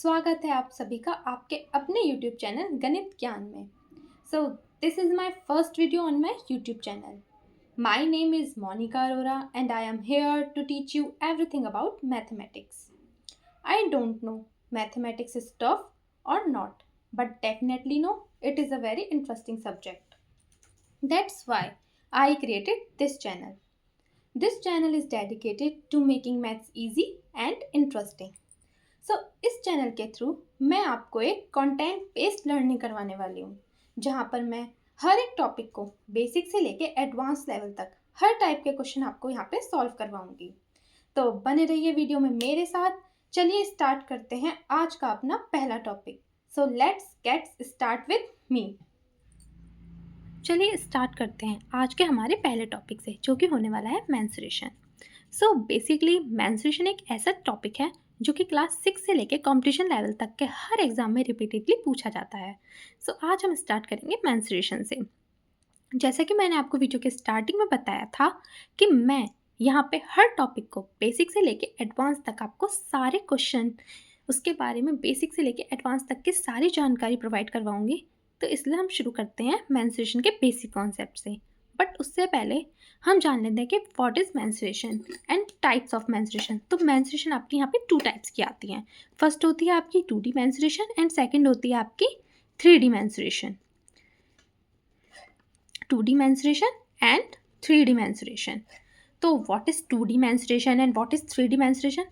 स्वागत है आप सभी का आपके अपने YouTube चैनल गणित ज्ञान में। So this is my first video on my YouTube channel. My name is Monika Arora and I am here to teach you everything about mathematics. I don't know mathematics is tough और not, but definitely no it is a very interesting subject. That's why I created this channel. This channel is dedicated to making maths easy and interesting. सो इस channel के through मैं आपको एक content based learning करवाने वाली हूँ, जहाँ पर मैं हर एक टॉपिक को बेसिक से लेके एडवांस लेवल तक हर टाइप के क्वेश्चन आपको यहाँ पे सॉल्व करवाऊंगी. तो बने रहिए वीडियो में मेरे साथ. चलिए स्टार्ट करते हैं आज का अपना पहला topic. So let's get start with me. चलिए स्टार्ट करते हैं आज के हमारे पहले टॉपिक से, जो कि होने वाला है मेंस्ट्रुएशन. सो बेसिकली मेंस्ट्रुएशन एक ऐसा टॉपिक है जो कि क्लास 6 से लेके कंपटीशन लेवल तक के हर एग्जाम में रिपीटेडली पूछा जाता है. सो आज हम स्टार्ट करेंगे मेंस्ट्रुएशन से. जैसा कि मैंने आपको वीडियो के स्टार्टिंग में बताया था कि मैं यहाँ पे हर टॉपिक को बेसिक से लेके एडवांस तक आपको सारे क्वेश्चन उसके बारे में बेसिक से लेके एडवांस तक की सारी जानकारी प्रोवाइड करवाऊंगी. तो इसलिए हम शुरू करते हैं मेंस्ट्रुएशन के बेसिक कॉन्सेप्ट से. बट उससे पहले हम जान लेते हैं कि what is menstruation and types of menstruation. तो मेंस्ट्रुएशन आपकी यहाँ पे 2 टाइप्स की आती हैं. फर्स्ट होती है आपकी 2D मेंस्ट्रुएशन एंड सेकंड होती है आपकी 3D mensuration. 2D mensuration and 3D mensuration. तो what is 2D mensuration and what is 3D mensuration,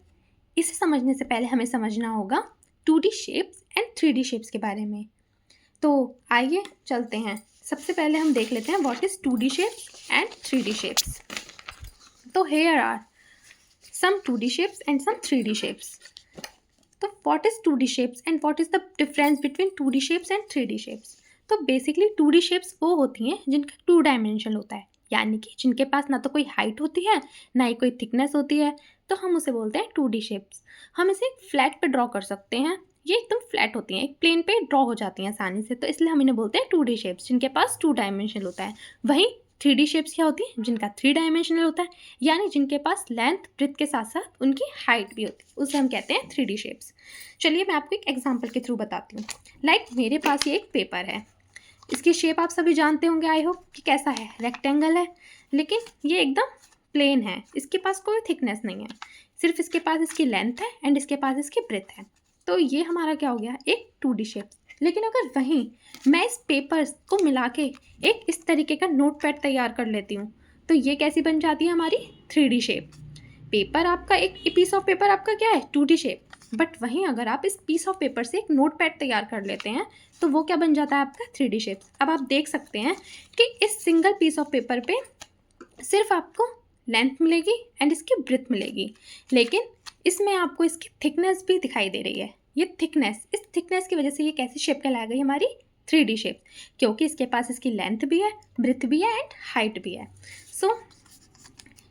इसे समझने से पहले हमें समझना होगा 2D shapes and 3D shapes के बारे में. तो आइए चलते हैं. सबसे पहले हम देख लेते हैं what is 2D shapes and 3D shapes. तो here are some 2D shapes and some 3D shapes. तो what is 2D shapes and what is the difference between 2D shapes and 3D shapes. तो basically 2D shapes वो होती हैं जिनका 2 dimension होता है, यानी कि जिनके पास ना तो कोई हाइट होती है ना ही कोई थिकनेस होती है. तो हम उसे बोलते हैं 2D शेप्स. हम इसे एक फ्लैट पे ड्रॉ कर सकते हैं. ये एकदम फ्लैट होती हैं, एक प्लेन पे ड्रॉ हो जाती हैं आसानी से. तो इसलिए हम इन्हें बोलते हैं 2D शेप्स जिनके पास 2 डायमेंशन होता है. वहीं 3D शेप्स क्या होती है, जिनका 3 डायमेंशनल होता है, यानी जिनके पास लेंथ ब्रेथ के साथ साथ उनकी हाइट भी होती है. उसे हम कहते हैं 3D शेप्स. चलिए मैं आपको एक एग्जाम्पल के थ्रू बताती हूँ. लाइक मेरे पास ये एक पेपर है. इसकी शेप आप सभी जानते होंगे आई होप कि कैसा है, रेक्टेंगल है. लेकिन ये एकदम प्लेन है, इसके पास कोई थिकनेस नहीं है, सिर्फ इसके पास इसकी लेंथ है एंड इसके पास इसकी ब्रेथ है. तो ये हमारा क्या हो गया, एक 2D शेप. लेकिन अगर वहीं मैं इस पेपर को मिला के एक इस तरीके का नोटपैड तैयार कर लेती हूँ, तो ये कैसी बन जाती है हमारी 3D शेप. पेपर आपका एक पीस ऑफ पेपर आपका क्या है 2D शेप. बट वहीं अगर आप इस पीस ऑफ पेपर से एक नोटपैड तैयार कर लेते हैं तो वो क्या बन जाता है आपका 3D शेप. अब आप देख सकते हैं कि इस सिंगल पीस ऑफ पेपर पे सिर्फ आपको लेंथ मिलेगी एंड इसकी ब्रेथ मिलेगी, लेकिन इसमें आपको इसकी थिकनेस भी दिखाई दे रही है. ये थिकनेस, इस थिकनेस की वजह से ये कैसी शेप कहला गई हमारी 3D शेप, क्योंकि इसके पास इसकी लेंथ भी है, ब्रेथ भी है एंड हाइट भी है. सो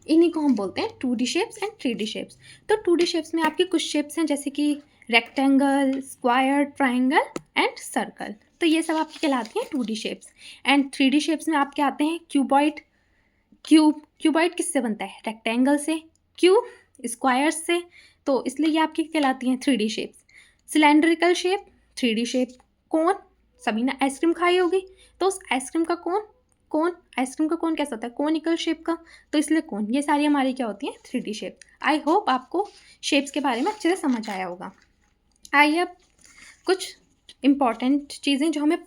इन्हीं को हम बोलते हैं 2D shapes and 3D shapes. तो 2D शेप्स में आपकी कुछ शेप्स हैं जैसे कि rectangle, square, triangle and circle. तो ये सब आपकी कहलाती हैं 2D shapes. And 3D shapes में आपके आते हैं क्यूबॉइड. क्यूबॉइड किससे बनता है, रेक्टेंगल से. क्यूब स्क्वायर से. तो इसलिए ये आपकी कहलाती हैं 3D shapes. Cylindrical shape 3D shape. Cone, सभी ने आइसक्रीम खाई होगी, तो उस आइसक्रीम का आइसक्रीम का कोन कैसा होता है, कोनिकल शेप का. तो इसलिए कोन, ये सारी हमारी क्या होती हैं 3D शेप. आई होप आपको शेप्स के बारे में अच्छे से समझ आया होगा. आइए अब कुछ इम्पॉर्टेंट चीज़ें जो हमें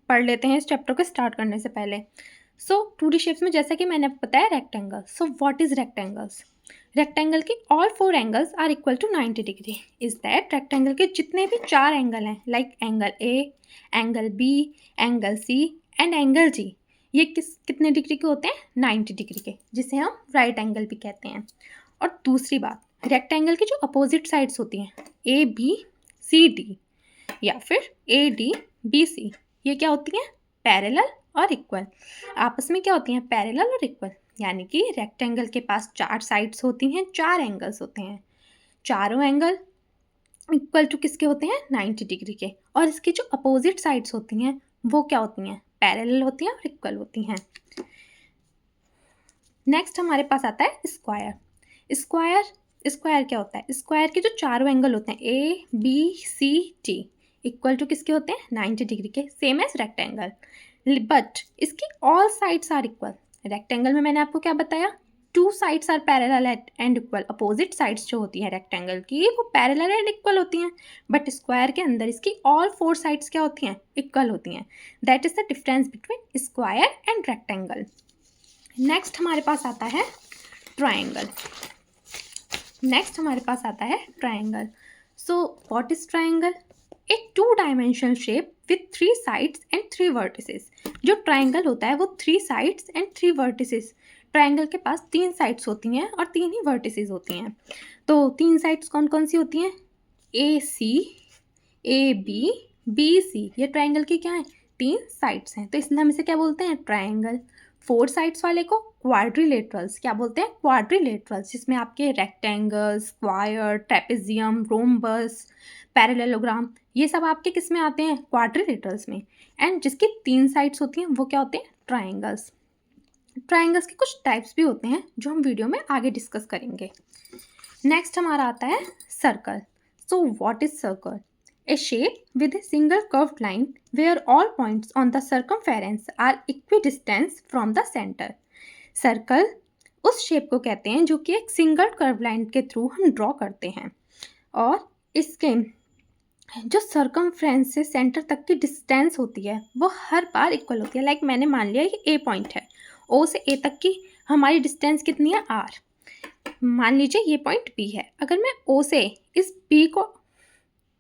पढ़ लेते हैं इस चैप्टर को स्टार्ट करने से पहले. सो 2D शेप्स में जैसा कि मैंने बताया rectangle. So what is rectangles. Rectangle के all 4 angles are equal to 90 degree. Is that rectangle के जितने भी 4 एंगल हैं, like angle A, angle B, angle C and angle G, ये कितने डिग्री के होते हैं, 90 डिग्री के, जिसे हम राइट एंगल भी कहते हैं. और दूसरी बात, रेक्टेंगल की जो अपोजिट साइड्स होती हैं ए बी सी डी या फिर ए डी बी सी, ये क्या होती हैं, पैरेलल और इक्वल. आपस में क्या होती हैं, पैरेलल और इक्वल. यानी कि रेक्टेंगल के पास 4 साइड्स होती हैं, 4 एंगल्स होते हैं. चारों एंगल इक्वल टू किसके होते हैं, 90 डिग्री के. और इसकी जो अपोजिट साइड्स होती हैं वो क्या होती हैं, पैरेलल होती हैं और इक्वल होती हैं. नेक्स्ट हमारे पास आता है स्क्वायर. स्क्वायर स्क्वायर क्या होता है? स्क्वायर के जो चारों एंगल होते हैं A B C D equal to किसके होते हैं? 90 डिग्री के, सेम एज रेक्टेंगल। बट इसकी all sides are equal. Rectangle में मैंने आपको क्या बताया? Two sides are parallel and equal. Opposite sides जो होती है रेक्टेंगल की वो पैरेलल एंड इक्वल होती हैं, बट स्क्वायर के अंदर इसकी ऑल फोर साइड्स क्या होती हैं? इक्वल होती हैं। That is the difference between square and rectangle. Next हमारे पास आता है triangle. So what is triangle? A two dimensional shape with 3 sides and 3 vertices. जो ट्राइंगल होता है वो 3 साइड्स एंड 3 वर्टिसेस। ट्राइंगल के पास 3 साइड्स होती हैं और 3 ही वर्टिसेस होती हैं। तो 3 साइड्स कौन कौन सी होती हैं? ए सी, ए बी, बी सी। ये ट्राइंगल की क्या है? 3 साइड्स हैं, तो इसलिए हम इसे क्या बोलते हैं? ट्राइंगल। 4 साइड्स वाले को क्वाड्रिलेटरल्स। क्या बोलते हैं? क्वाड्रिलेटरल्स, जिसमें आपके rectangle, square, trapezium, rhombus, parallelogram, ये सब आपके किस में आते हैं? क्वाड्रिलेटरल्स में। एंड जिसकी 3 साइड्स होती हैं वो क्या होते हैं? ट्राइंगल्स। ट्राइंगल्स के कुछ टाइप्स भी होते हैं जो हम वीडियो में आगे डिस्कस करेंगे। नेक्स्ट हमारा आता है circle. So what is circle? A shape with a single curved line where all points on the circumference are equidistant from the center. Circle उस शेप को कहते हैं जो कि एक सिंगल कर्व लाइन के थ्रू हम ड्रॉ करते हैं और इसके जो सर्कमफ्रेंस से सेंटर तक की डिस्टेंस होती है वो हर बार इक्वल होती है। लाइक मैंने मान लिया कि ए पॉइंट है, ओ से ए तक की हमारी डिस्टेंस कितनी है? आर। मान लीजिए ये पॉइंट बी है, अगर मैं ओ से इस बी को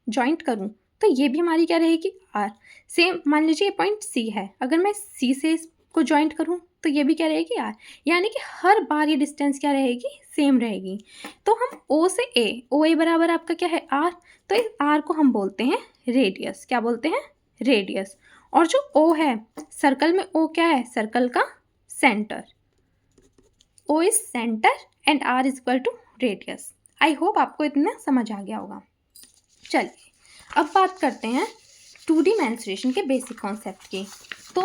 जॉइंट करूं तो ये भी हमारी क्या रहेगी? आर। सेम मान लीजिए ये पॉइंट सी है, अगर मैं सी से इसको जॉइंट करूं तो ये भी क्या रहेगी? आर। यानी कि हर बार ये डिस्टेंस क्या रहेगी? सेम रहेगी। तो हम ओ से ए, ओ ए बराबर आपका क्या है? आर। तो इस आर को हम बोलते हैं रेडियस। क्या बोलते हैं? रेडियस। और जो ओ है सर्कल में, ओ क्या है? सर्कल का centre. O is centre and R is equal to radius. I hope आपको इतना समझ आ गया होगा। चलिए अब बात करते हैं 2D मेंसुरेशन के बेसिक कॉन्सेप्ट की। तो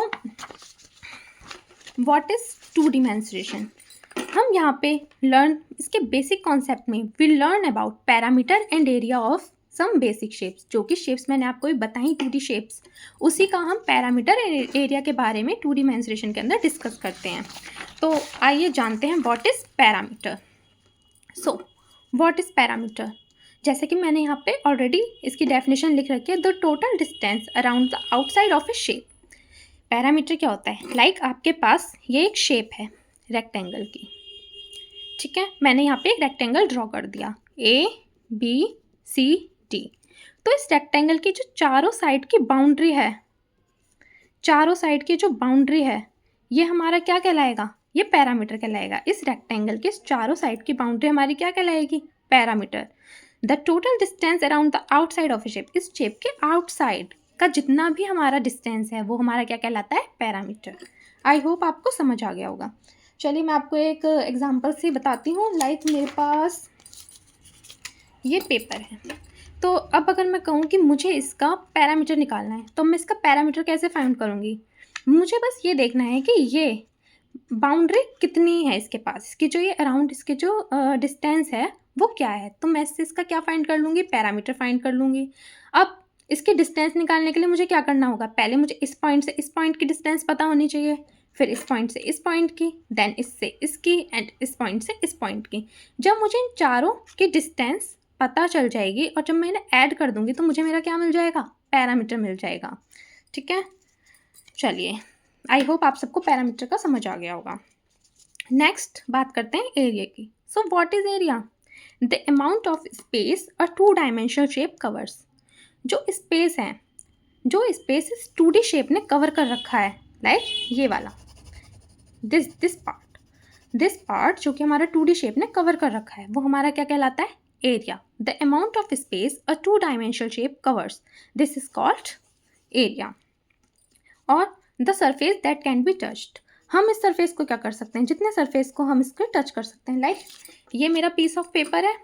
व्हाट इज 2D मेंसुरेशन? हम यहाँ पे इसके बेसिक कॉन्सेप्ट में we learn about parameter and area of some basic shapes. जो कि शेप्स मैंने आपको बताई 2D शेप्स, उसी का हम पैरामीटर एंड एरिया के बारे में 2D मेंसुरेशन के अंदर डिस्कस करते हैं। तो आइए जानते हैं what is parameter. So what is parameter? जैसे कि मैंने यहाँ पे ऑलरेडी इसकी डेफिनेशन लिख रखी है, the total distance around the outside of a shape. Parameter क्या होता है? लाइक आपके पास ये एक शेप है रेक्टेंगल की, ठीक है। मैंने यहाँ पे एक रेक्टेंगल ड्रॉ कर दिया ए बी सी डी। तो इस रेक्टेंगल की जो चारों साइड की बाउंड्री है, ये हमारा क्या कहलाएगा? ये पैरामीटर कहलाएगा। इस रेक्टेंगल के चारों साइड की बाउंड्री हमारी क्या कहलाएगी? Parameter. The total distance around the outside of a shape. इस शेप के आउटसाइड का जितना भी हमारा डिस्टेंस है वो हमारा क्या कहलाता है? पैरामीटर। आई होप आपको समझ आ गया होगा। चलिए मैं आपको एक एग्जांपल से बताती हूँ। लाइक मेरे पास ये पेपर है, तो अब अगर मैं कहूँ कि मुझे इसका पैरामीटर निकालना है तो मैं इसका पैरामीटर कैसे फाइंड करूँगी? मुझे बस ये देखना है कि ये बाउंड्री कितनी है इसके पास, इसकी जो ये अराउंड इसके जो डिस्टेंस है वो क्या है। तो मैं इससे इसका क्या फाइंड कर लूँगी? पैरामीटर फाइंड कर लूँगी। अब इसकी डिस्टेंस निकालने के लिए मुझे क्या करना होगा? पहले मुझे इस पॉइंट से इस पॉइंट की डिस्टेंस पता होनी चाहिए, फिर इस पॉइंट से इस पॉइंट की, देन इससे इसकी, एंड इस पॉइंट से इस पॉइंट की। जब मुझे इन चारों की डिस्टेंस पता चल जाएगी और जब मैं इन्हें ऐड कर दूँगी तो मुझे मेरा क्या मिल जाएगा? पैरामीटर मिल जाएगा, ठीक है। चलिए आई होप आप सबको पैरामीटर का समझ आ गया होगा। नेक्स्ट बात करते हैं एरिया की। So what is area? The amount of space a 2 dimensional shape covers. जो स्पेस है, जो स्पेस इस 2D शेप ने कवर कर रखा है, लाइक ये वाला, दिस पार्ट जो कि हमारा 2D शेप ने कवर कर रखा है वो हमारा क्या कहलाता है? Area. The amount of space a 2 dimensional shape covers, this is called area. और the surface that can be touched. हम इस सरफेस को क्या कर सकते हैं? जितने सरफेस को हम इसको टच कर सकते हैं। लाइक ये मेरा पीस ऑफ पेपर है,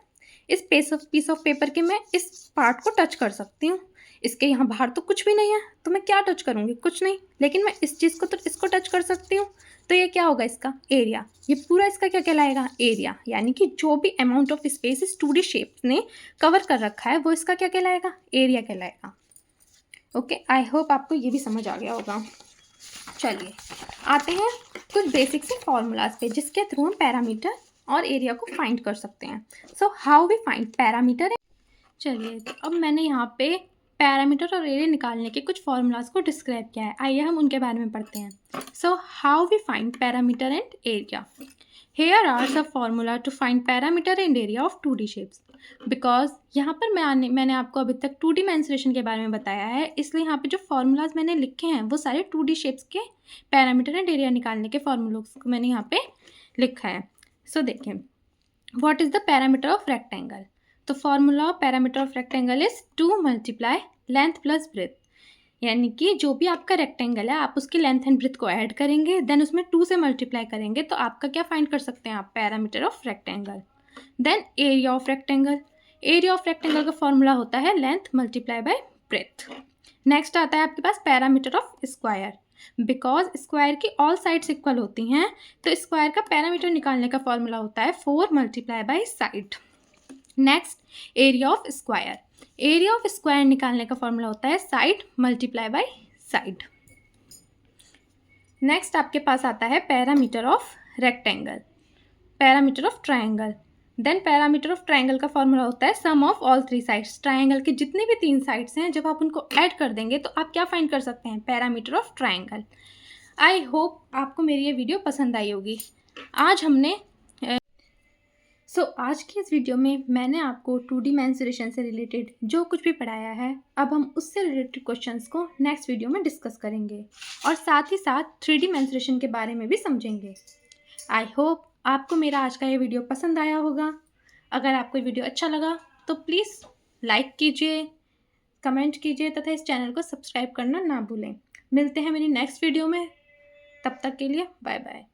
इस पीस ऑफ पेपर के मैं इस पार्ट को टच कर सकती हूँ। इसके यहाँ बाहर तो कुछ भी नहीं है, तो मैं क्या टच करूँगी, कुछ नहीं, लेकिन मैं इस चीज़ को तो इसको टच कर सकती हूँ, तो ये क्या होगा इसका एरिया। ये पूरा इसका क्या कहलाएगा, एरिया, यानी कि जो भी अमाउंट ऑफ स्पेस इस 2D शेप ने कवर कर रखा है वो इसका क्या कहलाएगा, एरिया कहलाएगा। ओके, आई होप आपको ये भी समझ आ गया होगा। चलिए आते हैं कुछ बेसिक से फॉर्मूलाज पे जिसके थ्रू हम पैरामीटर और एरिया को फाइंड कर सकते हैं। So how we find parameter. चलिए, तो अब मैंने यहाँ पे पैरामीटर और एरिया निकालने के कुछ फॉर्मूलाज को डिस्क्राइब किया है, आइए हम उनके बारे में पढ़ते हैं। So how we find parameter and area. Here are सब formula to find parameter and area of 2D shapes. Because यहाँ पर मैंने आपको अभी तक 2D मेंसुरेशन के बारे में बताया है, इसलिए यहाँ पे जो फॉर्मूलाज मैंने लिखे हैं वो सारे 2D शेप्स के पैरामीटर एंड एरिया निकालने के फॉर्मूलाज को मैंने यहाँ पे लिखा है। सो देखिए, what is the parameter of rectangle. तो formula of parameter of rectangle is 2 multiply length plus breadth, यानी कि जो भी आपका रेक्टेंगल है आप उसकी लेंथ एंड ब्रेथ को ऐड करेंगे, देन उसमें 2 से मल्टीप्लाई करेंगे, तो आपका क्या फाइंड कर सकते हैं आप, parameter of rectangle. Then area of rectangle. Area of rectangle का फॉर्मूला होता है length multiply by breadth. Next आता है आपके पास parameter of square. Because square की ऑल साइड्स इक्वल होती हैं, तो स्क्वायर का पैरामीटर निकालने का फॉर्मूला होता है 4 multiply by side. Next area of square. Area of square निकालने का फॉर्मूला होता है side multiply by side. Next आपके पास आता है parameter of rectangle, parameter of triangle. Then parameter of triangle का फॉर्मूला होता है sum of all 3 sides. Triangle के जितने भी 3 साइड्स हैं जब आप उनको ऐड कर देंगे तो आप क्या फाइंड कर सकते हैं, parameter of triangle. I hope आपको मेरी ये वीडियो पसंद आई होगी। आज हमने आज की इस वीडियो में मैंने आपको 2D मेंसुरेशन से रिलेटेड जो कुछ भी पढ़ाया है, अब हम उससे रिलेटेड क्वेश्चंस को नेक्स्ट वीडियो में डिस्कस करेंगे और साथ ही साथ 3D मेंसुरेशन के बारे में भी समझेंगे। आई होप आपको मेरा आज का ये वीडियो पसंद आया होगा। अगर आपको ये वीडियो अच्छा लगा तो प्लीज़ लाइक कीजिए, कमेंट कीजिए तथा इस चैनल को सब्सक्राइब करना ना भूलें। मिलते हैं मेरी नेक्स्ट वीडियो में, तब तक के लिए बाय बाय।